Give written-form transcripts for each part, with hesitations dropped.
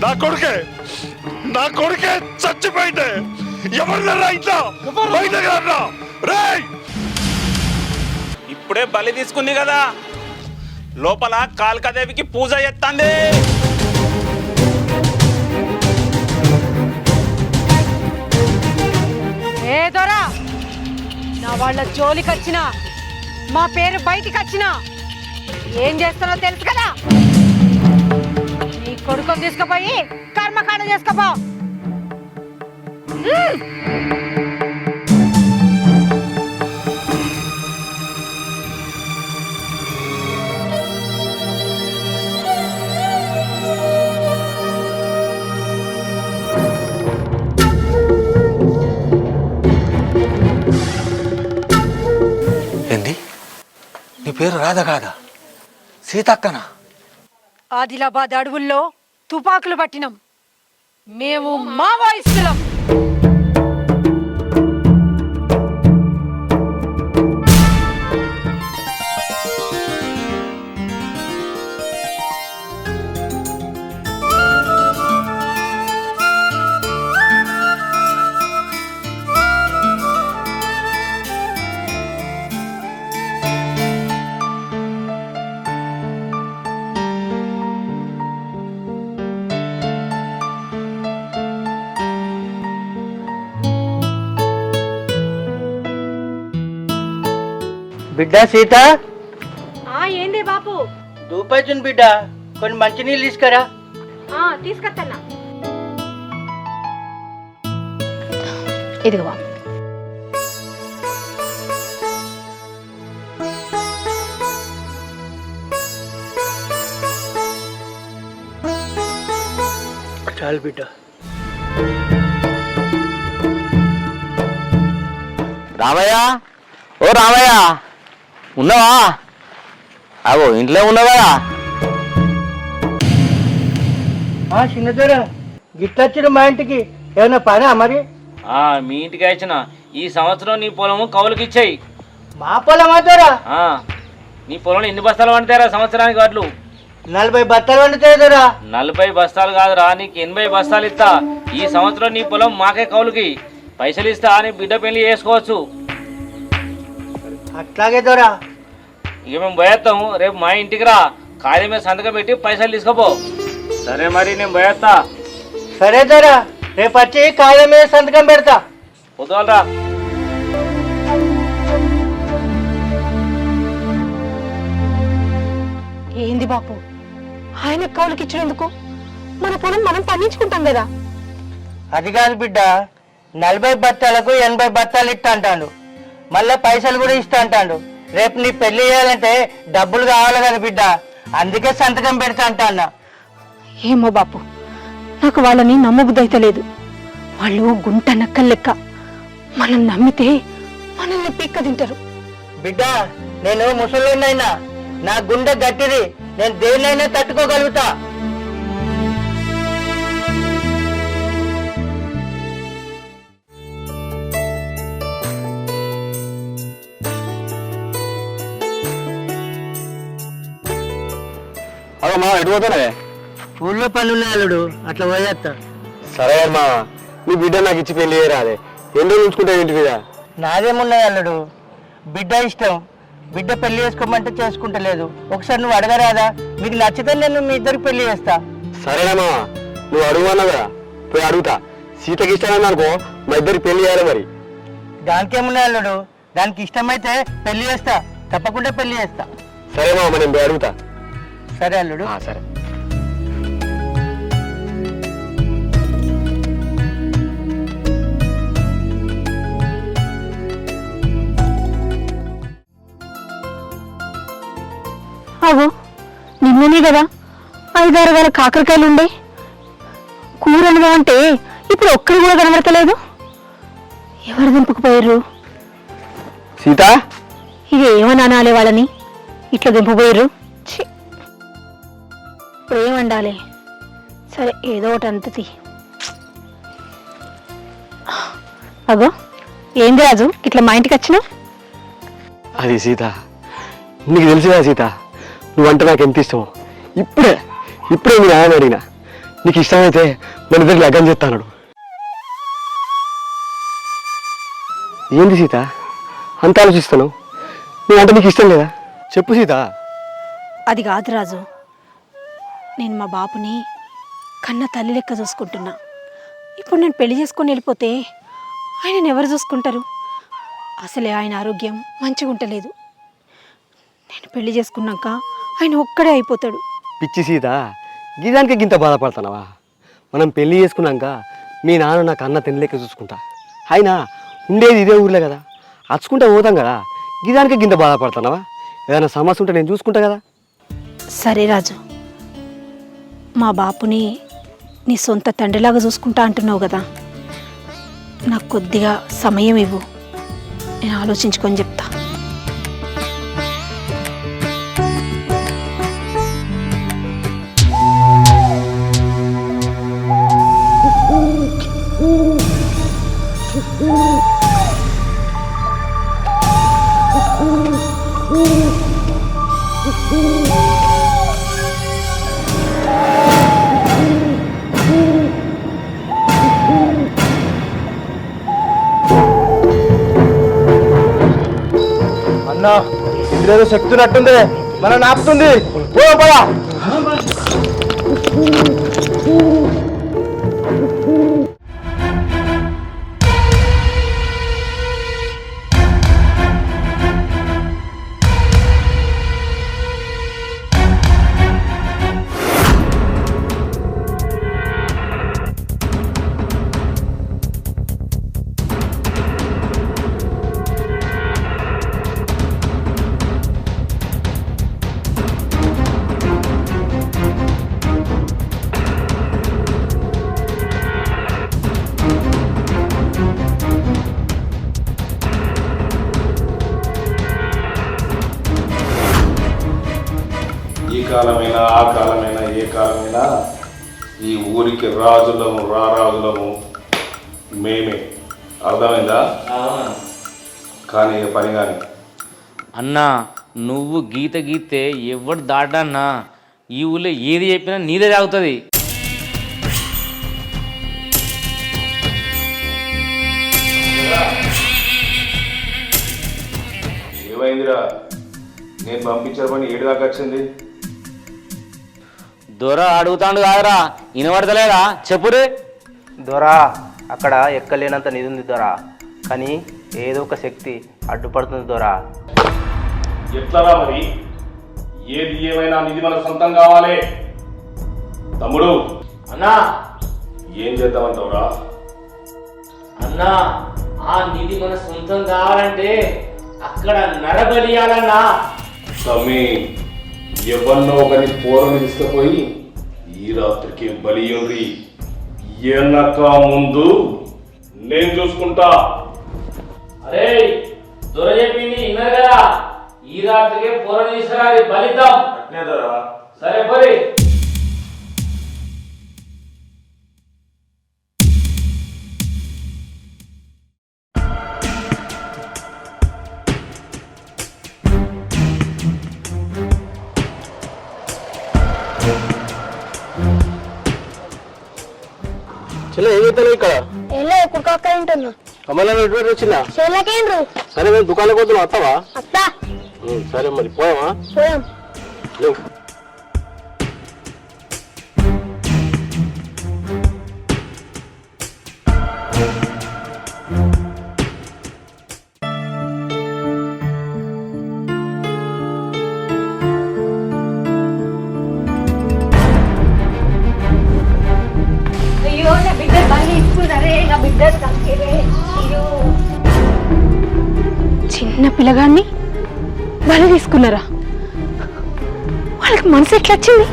నా కొడుకే చచ్చిపోయింది. ఎవరినరా ఇంట్లో ఇప్పుడే బలి తీసుకుంది కదా, లోపల కాళికాదేవికి పూజ చేస్తుంది. ఏ దొరా, నా వాళ్ళ జోలికి వచ్చినా మా పేరు బయటికి వచ్చినా ఏం చేస్తానో తెలుసు కదా. నీ కొడుకుని తీసుకుపోయి కర్మకాండ చేసుకోపో. ఏంది నీ పేరు రాధ కాదా? సీతక్కనా? ఆదిలాబాద్ అడవుల్లో తుపాకులు పట్టినాం. మేము మావోయిస్టులం. బిడ్డ సీత, ఏంది బాపు? దూపైతుంది బిడ్డ, కొన్ని మంచినీళ్ళు తీసుకురా. తీసుకొస్తానా. ఇదిగో బాపు. చాలు బిడ్డ. రామయ్య, ఓ రామయ్య, ఉన్నావా? అవో ఇంట్లో ఉన్నావా? చిన్నదొర గిట్లొచ్చిన మా ఇంటికి ఏమైనా పనా మరి? మీ ఇంటికి వచ్చిన ఈ సంవత్సరం నీ పొలము కౌలుకి ఇచ్చాయి. మా పొలం అవుతారా? నీ పొలంలో ఎన్ని బస్తాలు వండుతారా సంవత్సరానికి? వడ్లు 40 బత్తాలు వండుతాయిరా. 40 బస్తాలు కాదురా, నీకు 80 బస్తాలు ఇస్తా. ఈ సంవత్సరం నీ పొలం మాకే కౌలుకి పైసలు ఇస్తా. నీ బిడ్డ పెళ్లి చేసుకోవచ్చు. అట్లాగే దొరా. ఇక మేము పోయేస్తాము. రేపు మా ఇంటికి రా, కాగితం మీద సంతకం పెట్టి పైసలు తీసుకోపో. సరే మరి, నేను పోయేస్తా. సరే దొరా, రేపు వచ్చి కాగితం మీద సంతకం పెడతా. పొద్దులరా. ఏంది బాపు, ఆయన కౌలుకి ఇచ్చినందుకు మన పొలం మనం పండించుకుంటాం కదా. అది కాదు బిడ్డ, 40 బత్తాలకు 80 బత్తాలు ఇస్తా అంటాడు. మళ్ళా పైసలు కూడా ఇస్తా అంటాడు. రేపు నీ పెళ్లి చేయాలంటే డబ్బులు కావాలి కదా బిడ్డ, అందుకే సంతకం పెడతా అంటా అన్న. ఏమో బాపు, నాకు వాళ్ళని నమ్మబుద్ధి అయితే లేదు. వాళ్ళు గుంట నక్కలు లెక్క. మనం నమ్మితే మనల్ని పిక్క తింటారు. బిడ్డ, నేను ముసలినైనా, నా గుండె గట్టిది, నేను దేన్నైనా తట్టుకోగలుగుతా. అమ్మా ఎటు పోతానే? ఊళ్ళో పనులు ఉన్నాయి అల్లుడు, అట్లా పోయేస్తా. సరే అమ్మా, నీ బిడ్డ నాకు ఇచ్చి పెళ్లి చేయరాదే. ఎన్నో ఉంచుకుంటావు ఇంటి మీద? నాదేమున్నాయి అల్లుడు, బిడ్డ ఇష్టం. బిడ్డ పెళ్లి చేసుకోమంటే చేసుకుంటలేదు. ఒకసారి నువ్వు అడగరాదా? మీకు నచ్చితే నేను మీ ఇద్దరికి పెళ్లి చేస్తా. సరేనమ్మా, నువ్వు అడుగున్నావుగా, పోయి అడుగుతా. సీతకి ఇష్టమైంది అనుకో, మా ఇద్దరికి పెళ్లి చేయాలి. మరి దానికేమున్నాయి అల్లుడు, దానికి ఇష్టమైతే పెళ్లి చేస్తా, తప్పకుండా పెళ్లి చేస్తా. సరేమా, నేను పోయి అడుగుతా. సరే అల్లుడు. సరే. అగో, నిన్ననే కదా 5-6 వేల కాకరకాయలు ఉండే. కూరలుగా అంటే ఇప్పుడు ఒక్కరు కూడా కనబడతలేదు. ఎవరు దింపుకుపోయారు? సీత, ఇక ఏమని అనాలి వాళ్ళని? ఇట్లా దింపుపోయారు. ఇప్పుడు ఏమండాలి? సరే, ఏదో ఒకటి అంతది. అగో, ఏంది రాజు, ఇట్లా మా ఇంటికి వచ్చినావు? అది సీత, నీకు తెలుసు కదా సీత, నువ్వంటే నాకు ఎంత ఇష్టమో. ఇప్పుడే మీ ఆయన అడిగినా నీకు ఇష్టమైతే మన ఇద్దరు లగ్గం చేస్తాడు. ఏంది సీత అంత ఆలోచిస్తాను? నేనంటే నీకు ఇష్టం లేదా? చెప్పు సీత. అది కాదు రాజు, నేను మా బాపుని కన్న తల్లి లెక్క చూసుకుంటున్నా. ఇప్పుడు నేను పెళ్లి చేసుకొని వెళ్ళిపోతే ఆయనను ఎవరు చూసుకుంటారు? అసలే ఆయన ఆరోగ్యం మంచిగా ఉండలేదు. నేను పెళ్లి చేసుకున్నాక ఆయన ఒక్కడే అయిపోతాడు. పిచ్చి సీత, గిదానికి గింత బాధపడుతున్నావా? మనం పెళ్లి చేసుకున్నాక మీ నాన్న నాకు అన్న తినలేక చూసుకుంటా. అయినా ఉండేది ఇదే ఊర్లే కదా, అచ్చుకుంటా పోతాం కదా. గిదానికి గింత బాధపడుతున్నావా? ఏదైనా సమస్య ఉంటే నేను చూసుకుంటా కదా. సరే రాజు, మా బాపుని నీ సొంత తండ్రిలాగా చూసుకుంటా అంటున్నావు కదా, నాకు కొద్దిగా సమయం ఇవ్వు, నేను ఆలోచించుకొని చెప్తా. అన్నా ఇందులో శక్తి ఉన్నట్టుంది, మనం ఆపుతుంది. పదా. ఈ కాలమైనా ఆ కాలమైనా ఏ కాలమైనా ఈ ఊరికి రాజులము రారాజులము మేమే. అర్థమైందా? కానీ ఇక పని కానీ అన్నా నువ్వు గీత గీతే ఎవడు దాటన్నా ఈ ఊళ్ళో ఏది చెప్పినా నీదే తాగుతుంది. ఏమైందిరా? నేను పంపించిన పని ఏడు దాకా వచ్చింది. దొర అడుగుతాడు కాదురా, వినబడతలేదా? చెప్పురే. దొరా అక్కడ ఎక్కలేనంత నిధి ఉంది దొరా, కానీ ఏదో ఒక శక్తి అడ్డుపడుతుంది దొరా. ఎట్లరా మరి? ఏది ఏమైనా నిధి మనకు సొంతం కావాలి. తమ్ముడు అన్నా ఏం చేద్దామంటావురా? అన్నా ఆ నిధి మన సొంతం కావాలంటే అక్కడ నరబలియాలన్నా. తమ్మి ఎవరినో ఒకరి పోరని తీసుకుపోయి ఈ రాత్రికి బలియుండ్రి. ఎనక ముందు నేను చూసుకుంటా. అరే దొర చెప్పింది విన్నారు కదా, ఈ రాత్రికే పొర తీసుకురాలి, బలిద్దాం. అట్నేదరా? సరే పోరి. చెల్లె ఏం చెప్తాను ఇక్కడ? ఎలా ఎప్పుడు అక్కడ ఉంటున్నా కమలా వచ్చిందా? చెల్లకేండ్రు సరే మేము దుకాణం వద్దు వస్తావా? అత్తా సరే మరి పోయావా? పోయాం. లేవు. అయ్యో నా బిడ్డ బలి ఇస్తున్నారే, నా బిడ్డ తక్కిరే. అయ్యో చిన్న పిల్లగాన్ని బలి తీసుకున్నారా? వాళ్ళకి మనసు ఎట్లా వచ్చింది?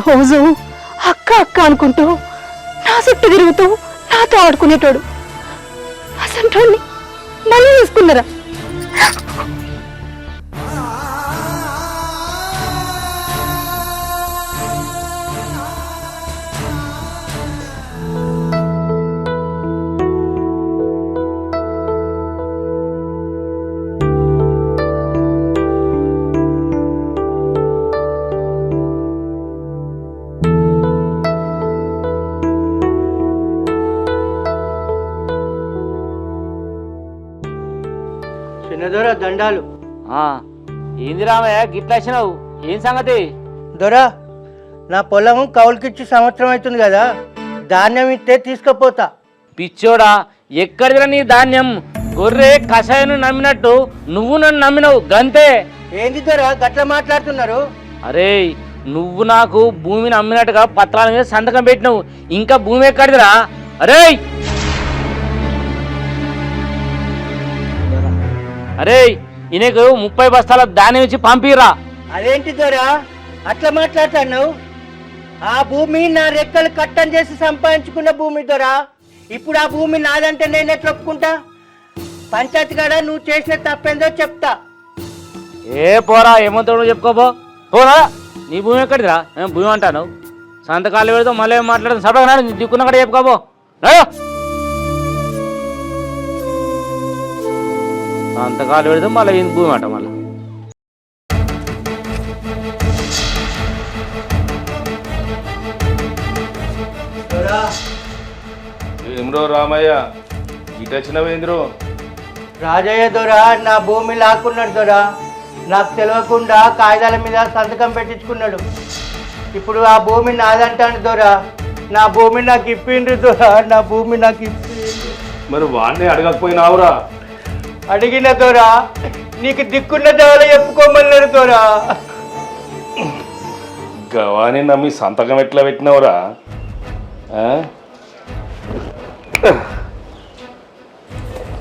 రోజు అక్క అక్క అనుకుంటూ నా చుట్టూ తిరుగుతూ నాతో ఆడుకునేటోడు అసలు బలి తీసుకున్నారా? దొర దండాలు. ఏంది రామయ్య గిట్లా వచ్చినావు? ఏం సంగతి? దొర నా పొలం కౌలుకిచ్చి సంవత్సరం అవుతుంది కదా, ధాన్యం ఇస్తే తీసుకుపోతా. పిచ్చోడా, ఎక్కడిదిరా నీ ధాన్యం? గొర్రె కషాయను నమ్మినట్టు నువ్వు నన్ను నమ్మినవు గంతే. ఏంది దొర గట్ల మాట్లాడుతున్నారు? అరే, నువ్వు నాకు భూమిని అమ్మినట్టుగా పత్రాల మీద సంతకం పెట్టినవు, ఇంకా భూమి ఎక్కడిదిరా? అరే అరే ఈయనకు 30 బస్తాల ధాన్యం ఇచ్చి పంపిరా. అదేంటి దొర అట్లా మాట్లాడుతున్నావు? ఆ భూమి నా రెక్కలు కట్టం చేసి సంపాదించుకున్న భూమి దొర. ఇప్పుడు ఆ భూమి నాదంటే నేను ఎట్లా ఒప్పుకుంటా? పంచాయతీ కాడ నువ్వు చేసిన తప్పేందో చెప్తా. ఏ పోరా, ఏమంటావు చెప్పుకోబో. పోరా, నీ భూమి ఎక్కడిదిరా? ఏం భూమి అంటాను? సంతకాలు పెడతావు, మళ్ళీ ఏం మాట్లాడదు? సడగా దిక్కున్న కూడా చెప్పుకోబో. సంతకాలు పెడతాం, మళ్ళీ ఏం భూమి అంట మళ్ళీ. ఏమ్రో రామయ్య, ఇటొచ్చినవేంద్రో? రాజయ్య దొర నా భూమి లాక్కున్నాడు దొర. నాకు తెలియకుండా కాగితాల మీద సంతకం పెట్టించుకున్నాడు. ఇప్పుడు ఆ భూమి నాదంటాను దొర. నా భూమి నాకు ఇప్పిండ్రు దొర, నా భూమి నాకు ఇప్పిండ్రు. మరి వాడిని అడగకపోయినావురా? అడిగిన దొర, నీకు దిక్కున్న దేవల చెప్పుకోమన్నారు దొర. గవాని నమ్మి సంతకం ఎట్లా పెట్టినవురా?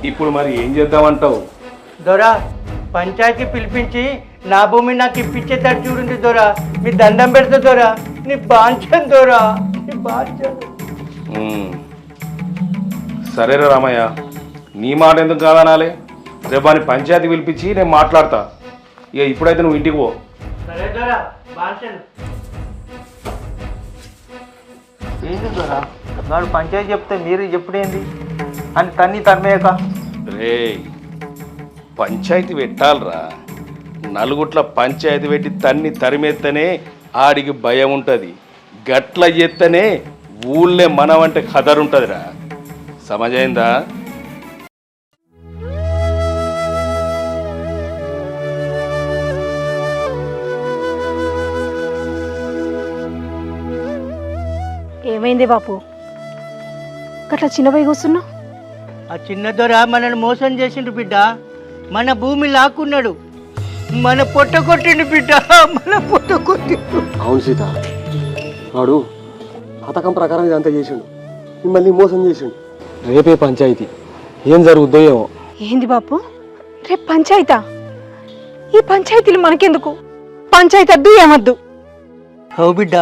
ఇప్పుడు మరి ఏం చేద్దామంటావు? దొర పంచాయతీ పిలిపించి నా భూమి నాకు ఇప్పించేటట్టు చూడండి దొర. మీ దండం పెడతా దొర, నీ బాంచన్ దొర, నీ బాంచన్. సరేరా రామయ్య, నీ మాట ఎందుకు కాదనాలి? రేపు అని పంచాయతీ పిలిపించి నేను మాట్లాడతా. ఇక ఇప్పుడైతే నువ్వు ఇంటికి పో. సరే దొర, బాంచన్. ఏంటి దొర వాడు పంచాయతీ చెప్తే మీరు చెప్పుడేంది అని తన్ని తన్మేయక? రే, పంచాయతీ పెట్టాలరా. నలుగుట్ల పంచాయతీ పెట్టి తన్ని తరిమేత్తనే ఆడికి భయం ఉంటుంది. గట్ల ఎత్తనే ఊళ్ళే మనమంటే ఖదరుంటుందిరా. సమజైందా? ఏమైంది బాపు, గట్లా చిన్నపోయి కూర్చున్నావు? ఆ చిన్న దొర మనల్ని మోసం చేసిండు బిడ్డ. మన భూమి లాక్కున్నాడు, మన పొట్ట కొట్టిండు బిడ్డ, మన పొట్ట కొట్టిండు. అవును సీత, వాడు పథకం ప్రకారం ఇదంతా చేసిండు, మిమ్మల్ని మోసం చేసిండు. రేపే పంచాయతీ, ఏం జరుగుద్దో ఏమో. ఏంది బాపు, రేపు పంచాయతా? ఈ పంచాయతీలు మనకెందుకు? పంచాయతీ వద్దు, ఏమద్దు. ఓ బిడ్డ,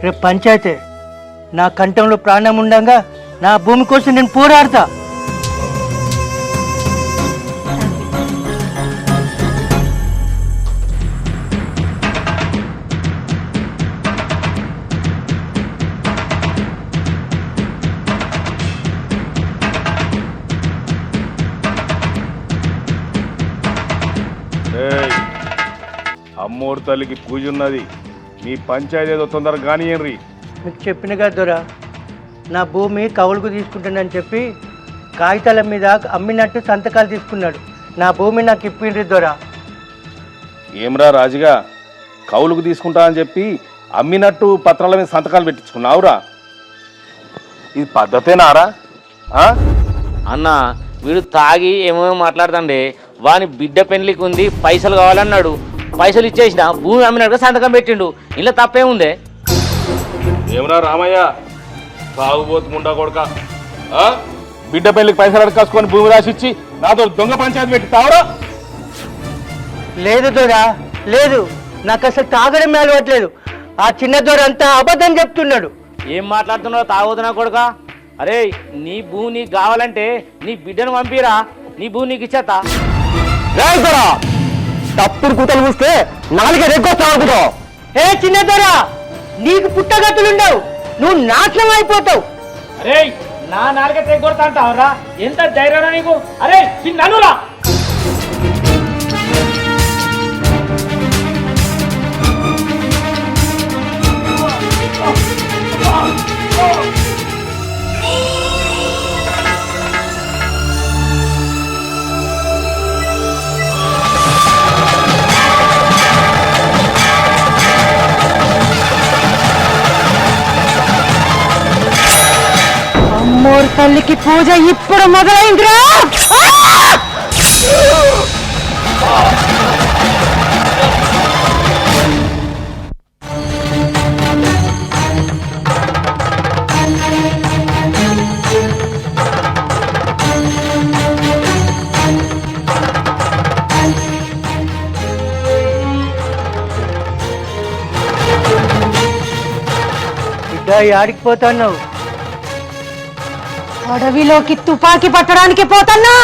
రేపు పంచాయతీ. నా కంఠంలో ప్రాణం ఉండగా నా భూమి కోసం నేను పోరాడతా. అమ్మోరు తల్లికి పూజ ఉన్నది. మీ పంచాయతీ ఏదో తొందరగా కానియండి. మీకు చెప్పిన కదా దొర, నా భూమి కౌలుకు తీసుకుంటానని చెప్పి కాగితాల మీద అమ్మినట్టు సంతకాలు తీసుకున్నాడు. నా భూమి నాకు ఇప్పిండ్రి దొర. ఏమ్రా రాజుగా, కౌలుకు తీసుకుంటా అని చెప్పి అమ్మినట్టు పత్రాల మీద సంతకాలు పెట్టించుకున్నావురా? ఇది పద్ధతేనారా? అన్న, వీడు తాగి ఏమేమో మాట్లాడుతుండే. వాని బిడ్డ పెళ్లికి ఉంది, పైసలు కావాలన్నాడు. పైసలు ఇచ్చేసిన, భూమి అమ్మినట్టుగా సంతకం పెట్టిండు. ఇలా తప్పేముందే? ఏమరా రామయ్య, సాగుబోతు ముండా కొడుక, బిడ్డ పెళ్లికి పైసలు అడకాసుకొని భూమి రాసిచ్చి నాతో దొంగ పంచాయతీ పెట్టిస్తావురా? లేదు దొర, లేదు. నాకు అసలు తాగడం అలవట్లేదు. ఆ చిన్న దొర అంతా అబద్ధం చెప్తున్నాడు. ఏం మాట్లాడుతున్నావు తాగుతున్నా కొడుక? అరే, నీ భూమి నీకు కావాలంటే నీ బిడ్డను పంపిరా, నీ భూమి నీకు ఇచ్చేస్తా. తప్పుడు కూతలు చూస్తే నాలుగే రెగ్గొస్తావు. ఏ చిన్న దొర, నీకు పుట్టగతులుండవు, నువ్వు నాశనం అయిపోతావు. అరే, నా నాలుగే తెగొడతా అంటావురా? ఎంత ధైర్యం నీకు? అరే చిన్ననురా. ఊరు తల్లికి పూజ ఇప్పుడు మొదలైందిరా. బిడ్డ యాడికి పోతున్నావు? అడవిలోకి తుపాకీ పట్టడానికి పోతున్నా.